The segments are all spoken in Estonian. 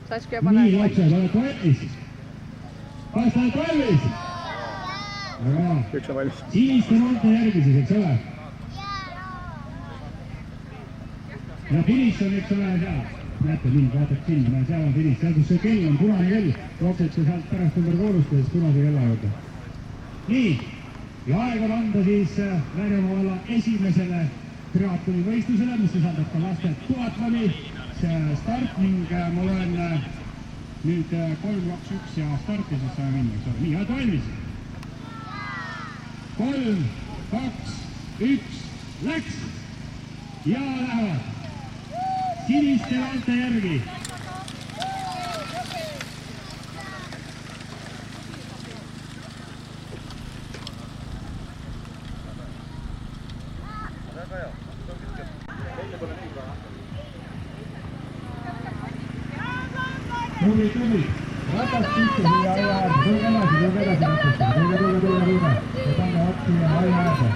tasku ja nii, pane. lapsed, oled valmis? Kas oled valmis? Väga hea. Üks on valmis. Siniste noorte järgi siis, eks ole? Ja finiš on, eks ole, seal. Näete, mind vaatab sinna, seal on finiš. Seal, kus see kell on, punane kell, jooksete sealt pärast ümber koolustades punase kella juurde. Nii, ja aeg on anda siis Läänemaa valla esimesele triatloni võistlusele, mis sisaldab ka laste duatloni start ning ma loen nüüd 3, 2, 1 ja starti, siis saame minna, eks ole. Nii, oled valmis? 3, 2, 1, läks! Ja lähevad! Siniste noorte järgi! Tubli, ratast sisse siia aia äärde, tulge edasi ratast, tulge. Ja pange otsi siia aia äärde.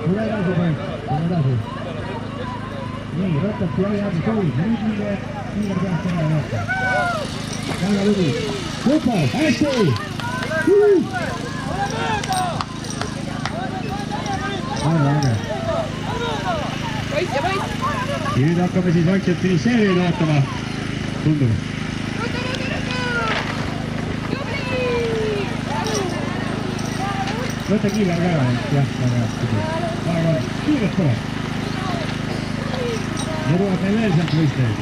Tule edasi, poiss, tule edasi. Nii, ratast siia aia äärde, nüüd minge peast ära jätta. Väga lugu. Super, hästi! Äge. Poiss ja poiss! Ja nüüd hakkame siis vaikselt finišeerida vaatama. Tundub. Võta kiiver ka, jah, väga hea. Kiiret pole. Ja tuleb meil veel sealt võistlejaid.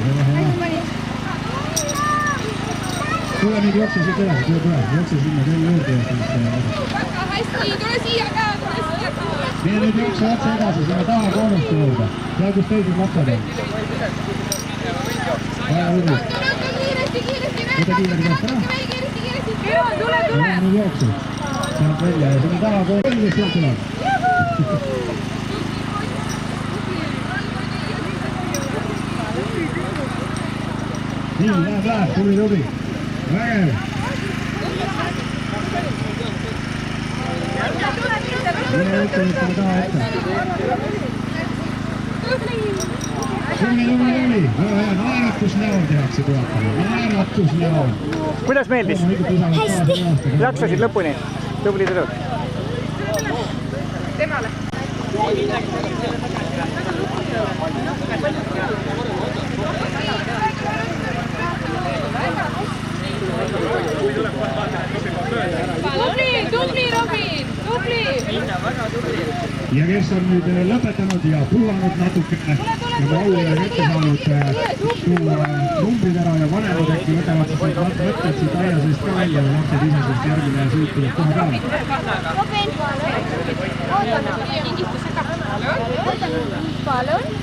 Tule nüüd jookse siit edasi, jookse sinna teile juurde. Väga hästi, tule siia ka, tule siia. Meie nüüd jookse otse edasi, sinna taha koonuste juurde. Seal, kus teised maksad on. Väga lugu. Võta kiiver käest ära. Tule! Nüüd jookse. Sealt välja ja sinna taha koonuste juurde. Nii, läheb, tubli. Vägev! Mine ütle, mis me taha ette. Tubli! Naeratusnäol tehakse tuatama. Naeratusnäol. Kuidas meeldis? Hästi. Jaksasid lõpuni. Tubli tüdruk. Temale. Tubli, Robin! Tubli! Ja kes on nüüd lõpetanud ja puhanud natukene ja ma aulile ette saanud tuua numbrid ära ja vanemad äkki võtavad siis need mõtted siit aia seest ka välja ja lapsed ise sest järgmine suutuvad kohe peale. Robin, palun.